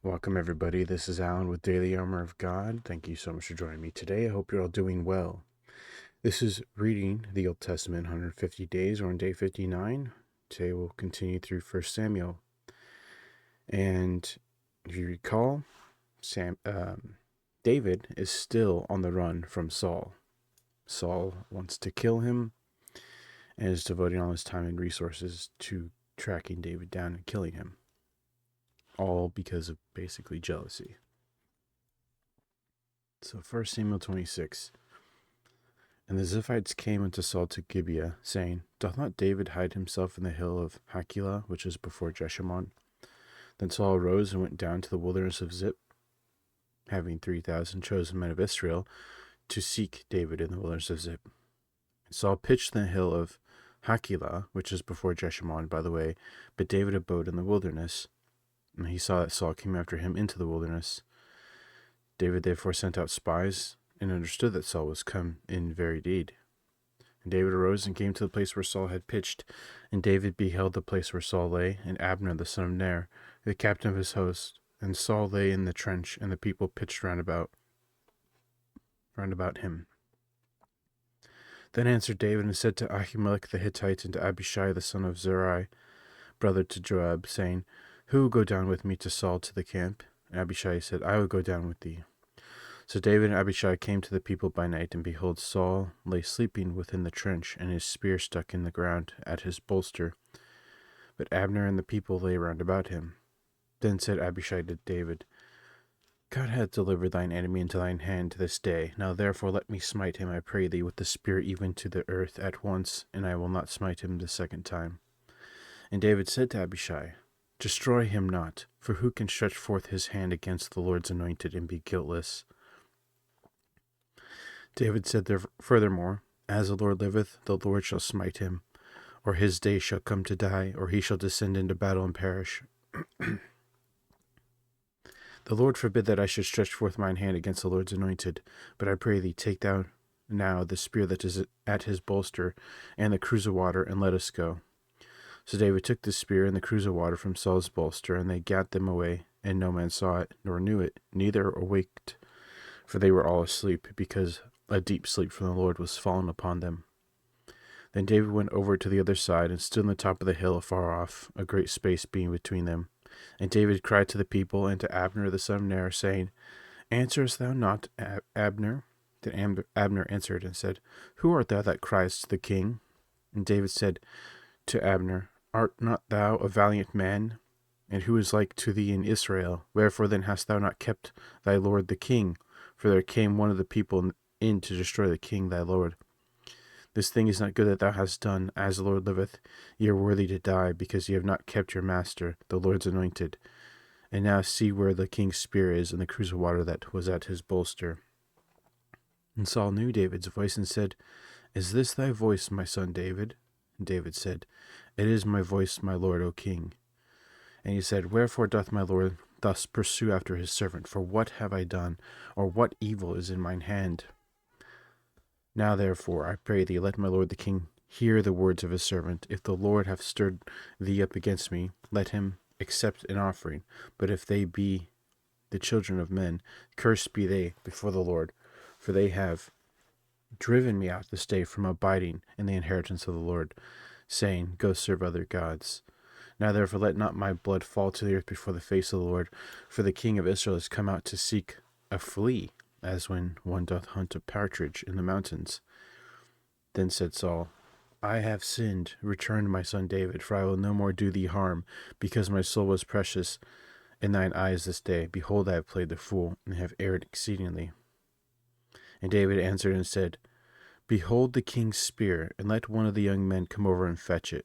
Welcome, everybody. This is Alan with Daily Armour of God. Thank you so much for joining me today. I hope you're all doing well. This is reading the Old Testament 150 days. We're on day 59. Today we'll continue through 1 Samuel. And if you recall, David is still on the run from Saul. Saul wants to kill him and is devoting all his time and resources to tracking David down and killing him. All because of basically jealousy. So 1 Samuel 26. And the Ziphites came unto Saul to Gibeah, saying, Doth not David hide himself in the hill of Hachilah, which is before Jeshimon? Then Saul arose and went down to the wilderness of Ziph, having 3,000 chosen men of Israel, to seek David in the wilderness of Ziph. And Saul pitched in the hill of Hachilah, which is before Jeshimon, by the way, but David abode in the wilderness. And he saw that Saul came after him into the wilderness. David therefore sent out spies, and understood that Saul was come in very deed. And David arose and came to the place where Saul had pitched. And David beheld the place where Saul lay, and Abner the son of Ner, the captain of his host. And Saul lay in the trench, and the people pitched round about him. Then answered David and said to Ahimelech the Hittite, and to Abishai the son of Zeruiah, brother to Joab, saying, Who will go down with me to Saul to the camp? And Abishai said, I will go down with thee. So David and Abishai came to the people by night, and behold, Saul lay sleeping within the trench, and his spear stuck in the ground at his bolster. But Abner and the people lay round about him. Then said Abishai to David, God hath delivered thine enemy into thine hand this day. Now therefore let me smite him, I pray thee, with the spear even to the earth at once, and I will not smite him the second time. And David said to Abishai, Destroy him not, for who can stretch forth his hand against the Lord's anointed and be guiltless? David said furthermore, As the Lord liveth, the Lord shall smite him, or his day shall come to die, or he shall descend into battle and perish. The Lord forbid that I should stretch forth mine hand against the Lord's anointed, but I pray thee, take thou now the spear that is at his bolster, and the cruse of water, and let us go. So David took the spear and the cruse of water from Saul's bolster, and they gat them away, and no man saw it, nor knew it, neither awaked, for they were all asleep, because a deep sleep from the Lord was fallen upon them. Then David went over to the other side, and stood on the top of the hill afar off, a great space being between them. And David cried to the people, and to Abner the son of Ner, saying, Answerest thou not, Abner? Then Abner answered and said, Who art thou that criest to the king? And David said to Abner, Art not thou a valiant man? And who is like to thee in Israel? Wherefore then hast thou not kept thy lord the king? For there came one of the people in to destroy the king thy lord. This thing is not good that thou hast done. As the Lord liveth, ye are worthy to die, because ye have not kept your master, the Lord's anointed. And now see where the king's spear is, and the cruse of water that was at his bolster. And Saul knew David's voice, and said, Is this thy voice, my son David? And David said, It is my voice, my lord, O king. And he said, Wherefore doth my lord thus pursue after his servant? For what have I done, or what evil is in mine hand? Now therefore, I pray thee, let my lord the king hear the words of his servant. If the Lord hath stirred thee up against me, let him accept an offering. But if they be the children of men, cursed be they before the Lord, for they have driven me out this day from abiding in the inheritance of the Lord, saying, Go serve other gods. Now therefore let not my blood fall to the earth before the face of the Lord, for the king of Israel is come out to seek a flea, as when one doth hunt a partridge in the mountains. Then said Saul, I have sinned. Return, my son David, for I will no more do thee harm, because my soul was precious in thine eyes this day. Behold, I have played the fool, and have erred exceedingly. And David answered and said, Behold the king's spear, and let one of the young men come over and fetch it.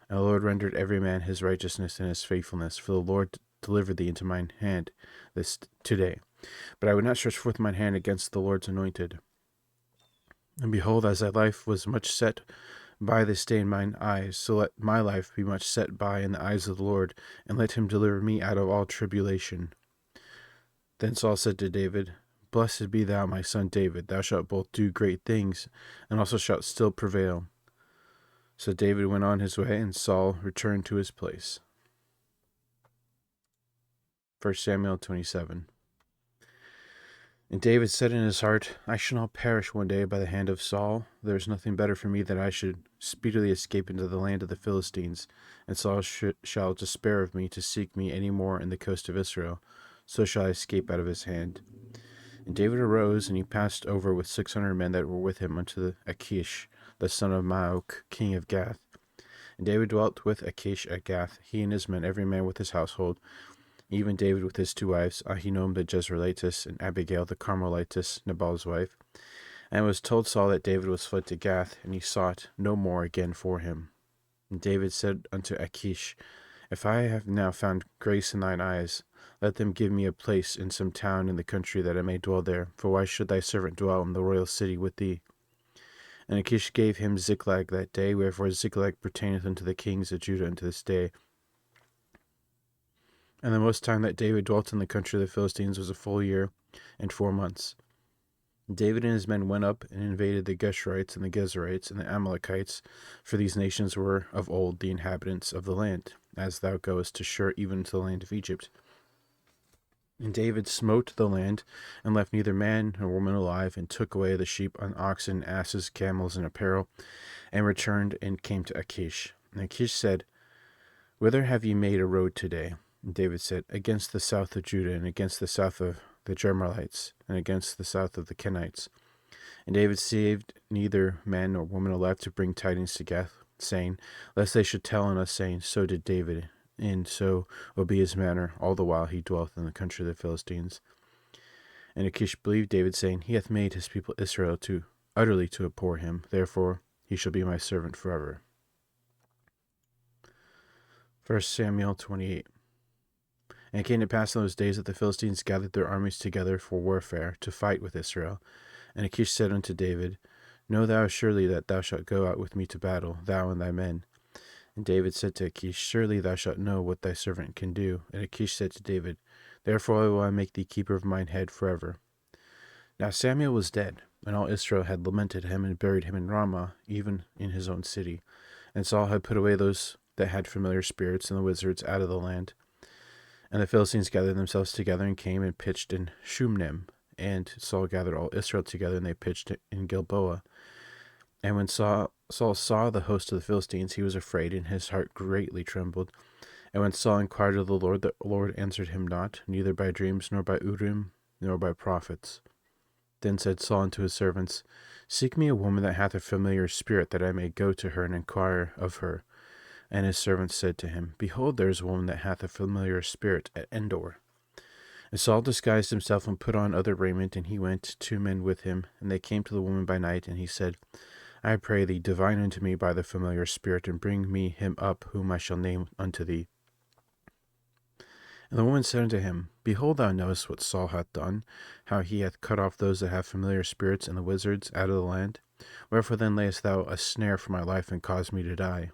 And the Lord rendered every man his righteousness and his faithfulness, for the Lord delivered thee into mine hand this today. But I would not stretch forth mine hand against the Lord's anointed. And behold, as thy life was much set by this day in mine eyes, so let my life be much set by in the eyes of the Lord, and let him deliver me out of all tribulation. Then Saul said to David, Blessed be thou, my son David, thou shalt both do great things, and also shalt still prevail. So David went on his way, and Saul returned to his place. 1 Samuel 27. And David said in his heart, I shall not perish one day by the hand of Saul. There is nothing better for me that I should speedily escape into the land of the Philistines, and Saul shall despair of me to seek me any more in the coast of Israel. So shall I escape out of his hand. And David arose, and he passed over with 600 men that were with him unto Achish, the son of Maoch, king of Gath. And David dwelt with Achish at Gath, he and his men, every man with his household, even David with his two wives, Ahinoam the Jezreelitess, and Abigail the Carmelitess, Nabal's wife. And it was told Saul that David was fled to Gath, and he sought no more again for him. And David said unto Achish, If I have now found grace in thine eyes, let them give me a place in some town in the country, that I may dwell there. For why should thy servant dwell in the royal city with thee? And Achish gave him Ziklag that day, wherefore Ziklag pertaineth unto the kings of Judah unto this day. And the most time that David dwelt in the country of the Philistines was a full year and 4 months. David and his men went up and invaded the Geshurites and the Gezerites and the Amalekites, for these nations were of old the inhabitants of the land, as thou goest to Shur, even to the land of Egypt. And David smote the land, and left neither man nor woman alive, and took away the sheep and oxen, asses, camels, and apparel, and returned and came to Achish. And Achish said, Whither have ye made a road today? And David said, Against the south of Judah, and against the south of the Jermelites, and against the south of the Kenites. And David saved neither man nor woman alive to bring tidings to Gath, saying, Lest they should tell on us, saying, So did David, and so will be his manner all the while he dwelleth in the country of the Philistines. And Achish believed David, saying, He hath made his people Israel to utterly to abhor him, therefore he shall be my servant forever. 1 Samuel 28. And it came to pass in those days that the Philistines gathered their armies together for warfare, to fight with Israel. And Achish said unto David, Know thou surely that thou shalt go out with me to battle, thou and thy men. And David said to Achish, Surely thou shalt know what thy servant can do. And Achish said to David, Therefore will I make thee keeper of mine head forever. Now Samuel was dead, and all Israel had lamented him, and buried him in Ramah, even in his own city. And Saul had put away those that had familiar spirits and the wizards out of the land. And the Philistines gathered themselves together, and came and pitched in Shumnem. And Saul gathered all Israel together, and they pitched in Gilboa. And when Saul saw the host of the Philistines, he was afraid, and his heart greatly trembled. And when Saul inquired of the Lord answered him not, neither by dreams, nor by Urim, nor by prophets. Then said Saul unto his servants, Seek me a woman that hath a familiar spirit, that I may go to her and inquire of her. And his servants said to him, Behold, there is a woman that hath a familiar spirit at Endor. And Saul disguised himself and put on other raiment, and he went, 2 men with him. And they came to the woman by night, and he said, I pray thee, divine unto me by the familiar spirit, and bring me him up, whom I shall name unto thee. And the woman said unto him, Behold, thou knowest what Saul hath done, how he hath cut off those that have familiar spirits and the wizards out of the land. Wherefore then layest thou a snare for my life, and caused me to die?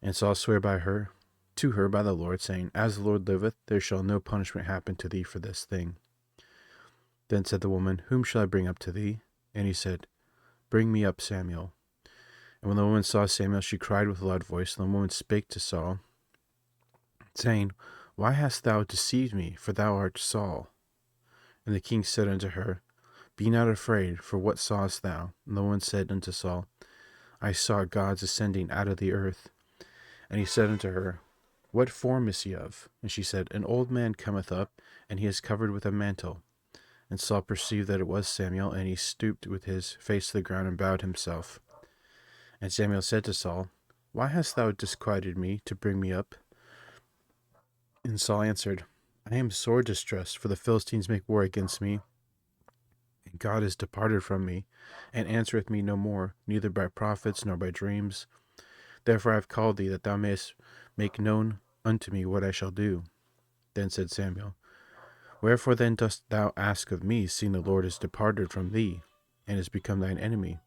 And Saul sware to her by the Lord, saying, As the Lord liveth, there shall no punishment happen to thee for this thing. Then said the woman, Whom shall I bring up to thee? And he said, Bring me up Samuel. And when the woman saw Samuel, she cried with a loud voice. And the woman spake to Saul, saying, Why hast thou deceived me? For thou art Saul. And the king said unto her, Be not afraid, for what sawest thou? And the woman said unto Saul, I saw gods ascending out of the earth. And he said unto her, What form is he of? And she said, An old man cometh up, and he is covered with a mantle. And Saul perceived that it was Samuel, and he stooped with his face to the ground, and bowed himself. And Samuel said to Saul, Why hast thou disquieted me to bring me up? And Saul answered, I am sore distressed, for the Philistines make war against me, and God is departed from me, and answereth me no more, neither by prophets nor by dreams. Therefore I have called thee, that thou mayest make known unto me what I shall do. Then said Samuel, Wherefore then dost thou ask of me, seeing the Lord is departed from thee, and is become thine enemy?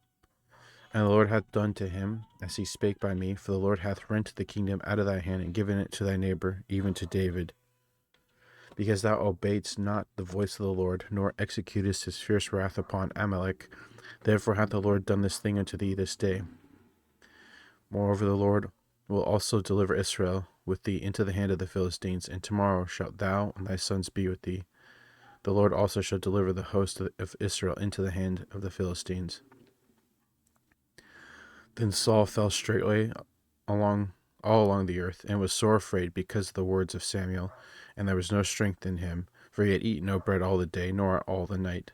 And the Lord hath done to him as he spake by me, for the Lord hath rent the kingdom out of thy hand, and given it to thy neighbor, even to David. Because thou obeyedst not the voice of the Lord, nor executest his fierce wrath upon Amalek, therefore hath the Lord done this thing unto thee this day. Moreover, the Lord will also deliver Israel with thee into the hand of the Philistines, and tomorrow shalt thou and thy sons be with thee. The Lord also shall deliver the host of Israel into the hand of the Philistines. Then Saul fell straightway all along the earth, and was sore afraid because of the words of Samuel, and there was no strength in him, for he had eaten no bread all the day, nor all the night.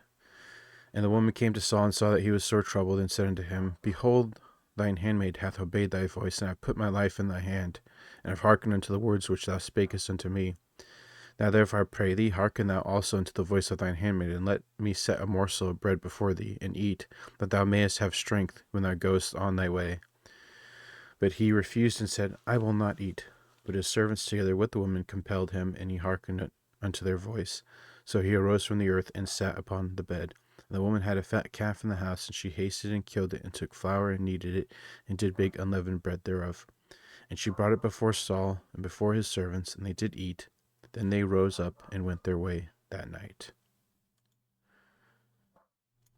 And the woman came to Saul, and saw that he was sore troubled, and said unto him, Behold, thine handmaid hath obeyed thy voice, and I have put my life in thy hand, and have hearkened unto the words which thou spakest unto me. Now therefore I pray thee, hearken thou also unto the voice of thine handmaid, and let me set a morsel of bread before thee, and eat, that thou mayest have strength when thou goest on thy way. But he refused and said, I will not eat. But his servants together with the woman compelled him, and he hearkened unto their voice. So he arose from the earth and sat upon the bed. And the woman had a fat calf in the house, and she hasted and killed it, and took flour and kneaded it, and did bake unleavened bread thereof. And she brought it before Saul and before his servants, and they did eat. Then they rose up and went their way that night.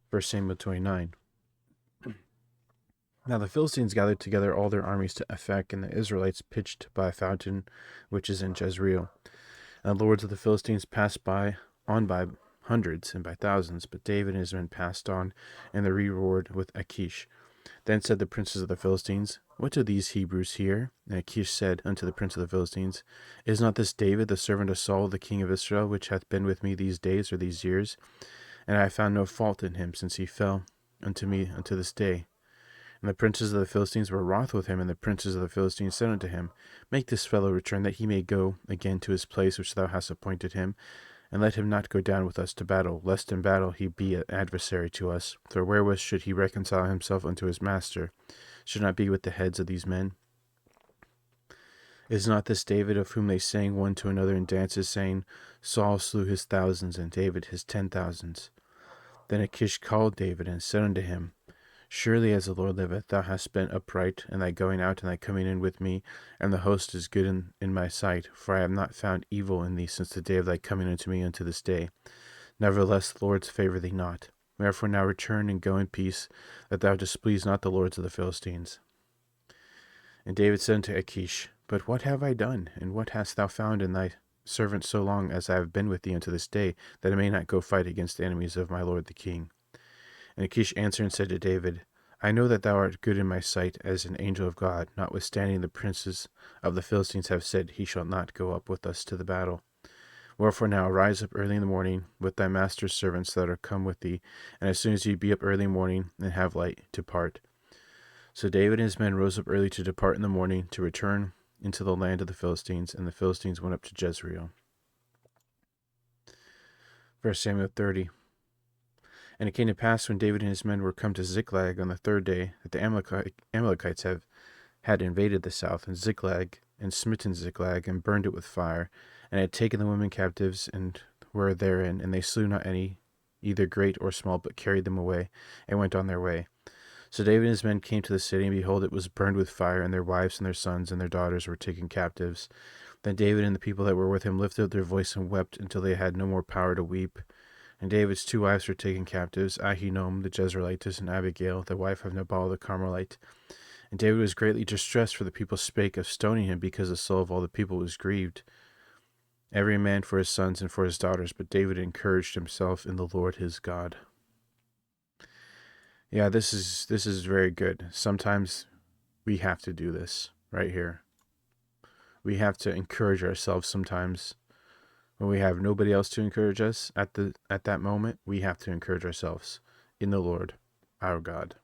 1 Samuel 29. Now the Philistines gathered together all their armies to Aphek, and the Israelites pitched by a fountain which is in Jezreel. And the lords of the Philistines passed on by hundreds and by thousands, but David and his men passed on, and they re-roared with Achish. Then said the princes of the Philistines, What do these Hebrews here? And Achish said unto the prince of the Philistines, Is not this David the servant of Saul the king of Israel, which hath been with me these days or these years? And I have found no fault in him, since he fell unto me unto this day. And the princes of the Philistines were wroth with him, and the princes of the Philistines said unto him, Make this fellow return, that he may go again to his place which thou hast appointed him, and let him not go down with us to battle, lest in battle he be an adversary to us. For wherewith should he reconcile himself unto his master? Should not be with the heads of these men? Is not this David, of whom they sang one to another in dances, saying, Saul slew his thousands, and David his 10,000s? Then Achish called David, and said unto him, Surely as the Lord liveth, thou hast been upright, and thy going out and thy coming in with me, and the host is good in my sight, for I have not found evil in thee since the day of thy coming unto me unto this day. Nevertheless the Lord favour thee not. Wherefore now return and go in peace, that thou displease not the lords of the Philistines. And David said unto Achish, But what have I done, and what hast thou found in thy servant so long as I have been with thee unto this day, that I may not go fight against the enemies of my lord the king? And Achish answered and said to David, I know that thou art good in my sight as an angel of God, notwithstanding the princes of the Philistines have said, He shall not go up with us to the battle. Wherefore now rise up early in the morning with thy master's servants that are come with thee, and as soon as ye be up early morning, and have light, depart. So David and his men rose up early to depart in the morning, to return into the land of the Philistines, and the Philistines went up to Jezreel. 1 Samuel 30. And it came to pass, when David and his men were come to Ziklag on the third day, that the Amalekites had invaded the south, and Ziklag, and smitten Ziklag, and burned it with fire, and had taken the women captives, and were therein, and they slew not any, either great or small, but carried them away, and went on their way. So David and his men came to the city, and behold, it was burned with fire, and their wives and their sons and their daughters were taken captives. Then David and the people that were with him lifted up their voice and wept until they had no more power to weep. And David's 2 wives were taken captives, Ahinoam the Jezreelitess, and Abigail, the wife of Nabal the Carmelite. And David was greatly distressed, for the people spake of stoning him, because the soul of all the people was grieved, every man for his sons and for his daughters. But David encouraged himself in the Lord his God. Yeah, this is very good. Sometimes we have to do this right here. We have to encourage ourselves sometimes. When we have nobody else to encourage us at that moment, we have to encourage ourselves in the Lord our God.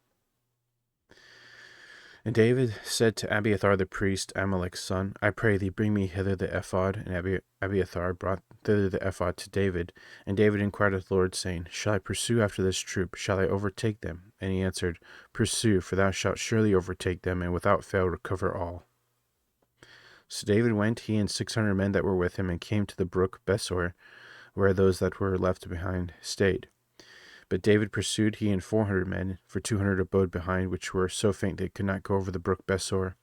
And David said to Abiathar the priest, Amalek's son, I pray thee, bring me hither the ephod. And Abiathar brought thither the ephod to David. And David inquired of the Lord, saying, Shall I pursue after this troop? Shall I overtake them? And he answered, Pursue, for thou shalt surely overtake them, and without fail recover all. So David went, he and 600 men that were with him, and came to the brook Besor, where those that were left behind stayed. But David pursued, he and 400 men, for 200 abode behind, which were so faint they could not go over the brook Besor.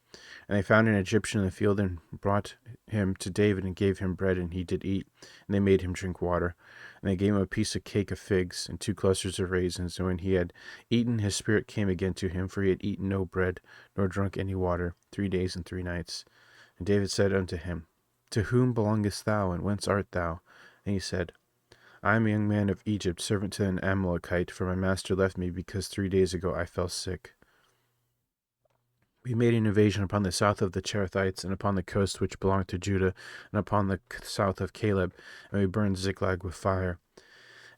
And they found an Egyptian in the field, and brought him to David, and gave him bread, and he did eat. And they made him drink water. And they gave him a piece of cake of figs, and 2 clusters of raisins. And when he had eaten, his spirit came again to him, for he had eaten no bread, nor drunk any water, 3 days and 3 nights. And David said unto him, To whom belongest thou, and whence art thou? And he said, I am a young man of Egypt, servant to an Amalekite, for my master left me, because 3 days ago I fell sick. We made an invasion upon the south of the Cherethites, and upon the coast which belonged to Judah, and upon the south of Caleb, and we burned Ziklag with fire.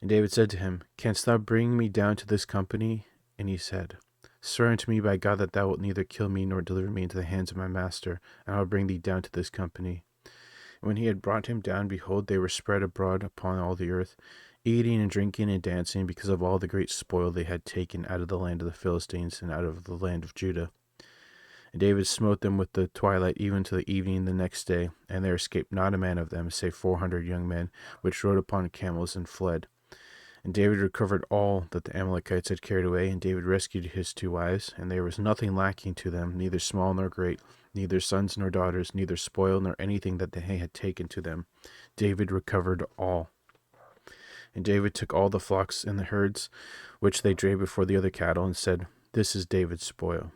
And David said to him, Canst thou bring me down to this company? And he said, Swear unto me by God that thou wilt neither kill me nor deliver me into the hands of my master, and I will bring thee down to this company. And when he had brought him down, behold, they were spread abroad upon all the earth, eating and drinking and dancing, because of all the great spoil they had taken out of the land of the Philistines and out of the land of Judah. And David smote them with the twilight even to the evening the next day, and there escaped not a man of them, save 400 young men, which rode upon camels and fled. And David recovered all that the Amalekites had carried away, and David rescued his 2 wives, and there was nothing lacking to them, neither small nor great, neither sons nor daughters, neither spoil nor anything that they had taken to them. David recovered all. And David took all the flocks and the herds, which they drave before the other cattle, and said, This is David's spoil.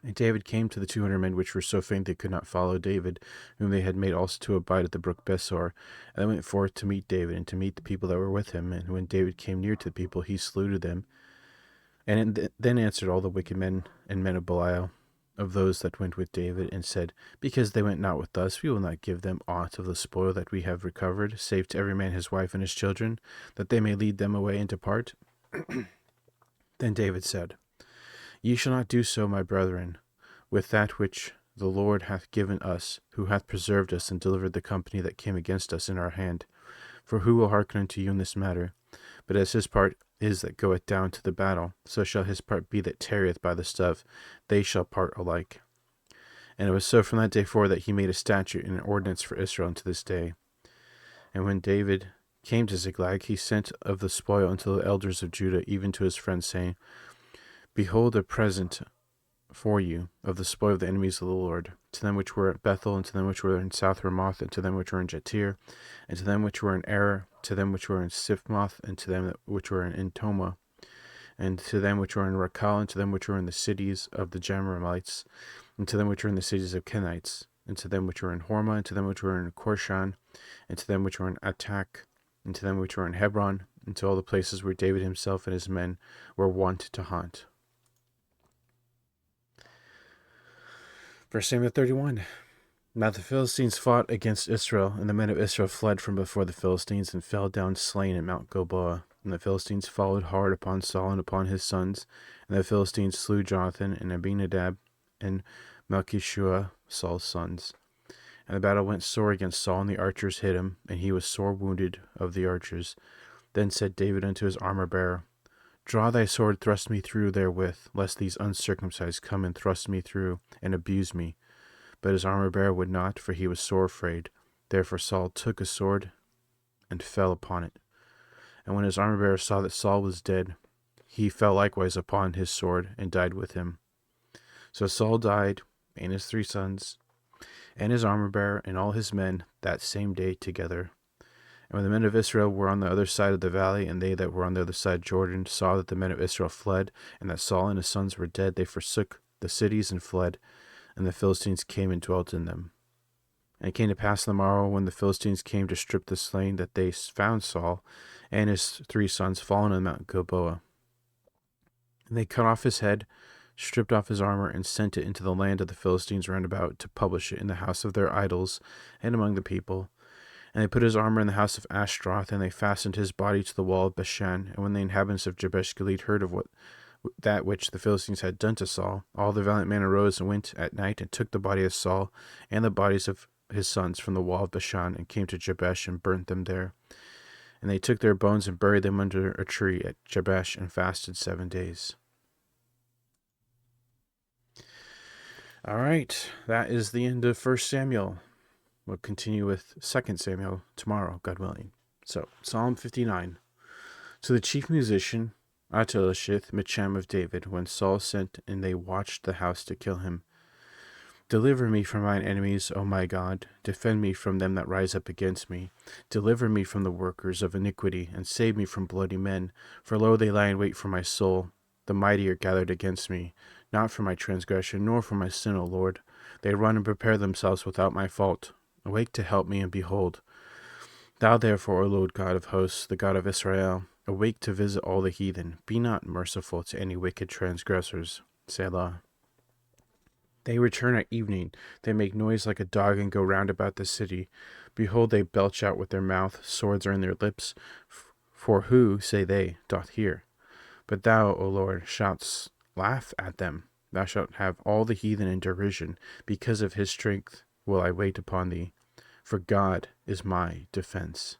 And David came to the 200 men which were so faint they could not follow David, whom they had made also to abide at the brook Besor. And they went forth to meet David, and to meet the people that were with him. And when David came near to the people, he saluted them. And then answered all the wicked men and men of Belial, of those that went with David, and said, Because they went not with us, we will not give them aught of the spoil that we have recovered, save to every man his wife and his children, that they may lead them away and depart. Then David said, Ye shall not do so, my brethren, with that which the Lord hath given us, who hath preserved us and delivered the company that came against us in our hand. For who will hearken unto you in this matter? But as his part is that goeth down to the battle, so shall his part be that tarrieth by the stuff. They shall part alike. And it was so from that day forward that he made a statute and an ordinance for Israel unto this day. And when David came to Ziklag, he sent of the spoil unto the elders of Judah, even to his friends, saying, Behold a present for you of the spoil of the enemies of the Lord, to them which were at Bethel, and to them which were in South Ramoth, and to them which were in Jatir, and to them which were in Eror, to them which were in Siphmoth, and to them which were in Toma, and to them which were in Rakal, and to them which were in the cities of the Jerahmeelites, and to them which were in the cities of Kenites, and to them which were in Hormah, and to them which were in Korshan, and to them which were in Atak, and to them which were in Hebron, and to all the places where David himself and his men were wont to haunt. 1 Samuel 31. Now the Philistines fought against Israel, and the men of Israel fled from before the Philistines, and fell down slain at Mount Gilboa. And the Philistines followed hard upon Saul and upon his sons, and the Philistines slew Jonathan and Abinadab and Malchishua, Saul's sons. And the battle went sore against Saul, and the archers hit him, and he was sore wounded of the archers. Then said David unto his armor-bearer, Draw thy sword, thrust me through therewith, lest these uncircumcised come and thrust me through, and abuse me. But his armor-bearer would not, for he was sore afraid. Therefore Saul took a sword, and fell upon it. And when his armor-bearer saw that Saul was dead, he fell likewise upon his sword, and died with him. So Saul died, and his 3 sons, and his armor-bearer, and all his men, that same day together. And when the men of Israel were on the other side of the valley, and they that were on the other side of Jordan saw that the men of Israel fled, and that Saul and his sons were dead, they forsook the cities and fled, and the Philistines came and dwelt in them. And it came to pass on the morrow, when the Philistines came to strip the slain, that they found Saul and his 3 sons fallen on Mount Gilboa. And they cut off his head, stripped off his armor, and sent it into the land of the Philistines round about, to publish it in the house of their idols and among the people. And they put his armor in the house of Ashtaroth, and they fastened his body to the wall of Bashan. And when the inhabitants of Jabesh Gilead heard of that which the Philistines had done to Saul, all the valiant men arose and went at night, and took the body of Saul and the bodies of his sons from the wall of Bashan, and came to Jabesh, and burnt them there. And they took their bones and buried them under a tree at Jabesh, and fasted 7 days. All right, that is the end of 1 Samuel. We'll continue with 2 Samuel tomorrow, God willing. So, Psalm 59. To the chief musician, Attalashith, Michem of David, when Saul sent and they watched the house to kill him. Deliver me from mine enemies, O my God. Defend me from them that rise up against me. Deliver me from the workers of iniquity, and save me from bloody men. For lo, they lie in wait for my soul. The mighty are gathered against me, not for my transgression, nor for my sin, O Lord. They run and prepare themselves without my fault. Awake to help me, and behold, thou therefore, O Lord God of hosts, the God of Israel, awake to visit all the heathen. Be not merciful to any wicked transgressors. Selah. They return at evening. They make noise like a dog and go round about the city. Behold, they belch out with their mouth. Swords are in their lips. For who, say they, doth hear? But thou, O Lord, shalt laugh at them. Thou shalt have all the heathen in derision. Because of his strength will I wait upon thee. For God is my defense.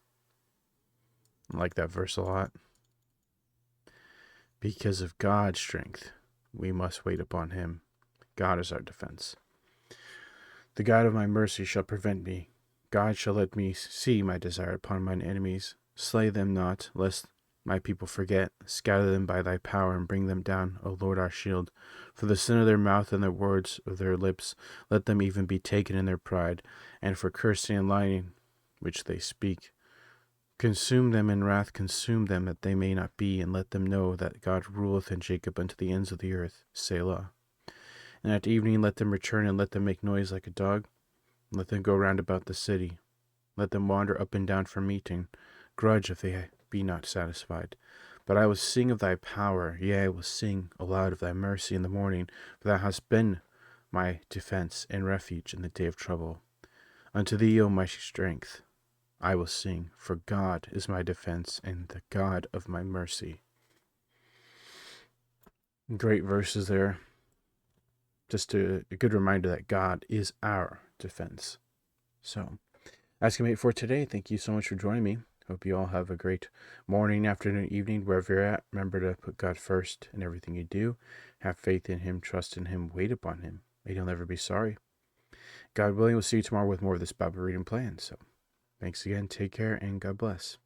I like that verse a lot. Because of God's strength, we must wait upon him. God is our defense. The God of my mercy shall prevent me. God shall let me see my desire upon mine enemies. Slay them not, lest my people forget. Scatter them by thy power, and bring them down, O Lord our shield. For the sin of their mouth and the words of their lips, let them even be taken in their pride, and for cursing and lying which they speak. Consume them in wrath, consume them, that they may not be, and let them know that God ruleth in Jacob unto the ends of the earth. Selah. And at evening let them return, and let them make noise like a dog. Let them go round about the city. Let them wander up and down from meeting. Grudge if they be not satisfied. But I will sing of thy power, yea, I will sing aloud of thy mercy in the morning, for thou hast been my defense and refuge in the day of trouble. Unto thee, O my strength, I will sing, for God is my defense and the God of my mercy. Great verses there. Just a good reminder that God is our defense. So, that's going to be it for today. Thank you so much for joining me. Hope you all have a great morning, afternoon, evening, wherever you're at. Remember to put God first in everything you do. Have faith in him, trust in him, wait upon him, and you'll never be sorry. God willing, we'll see you tomorrow with more of this Bible reading plan. So, thanks again, take care, and God bless.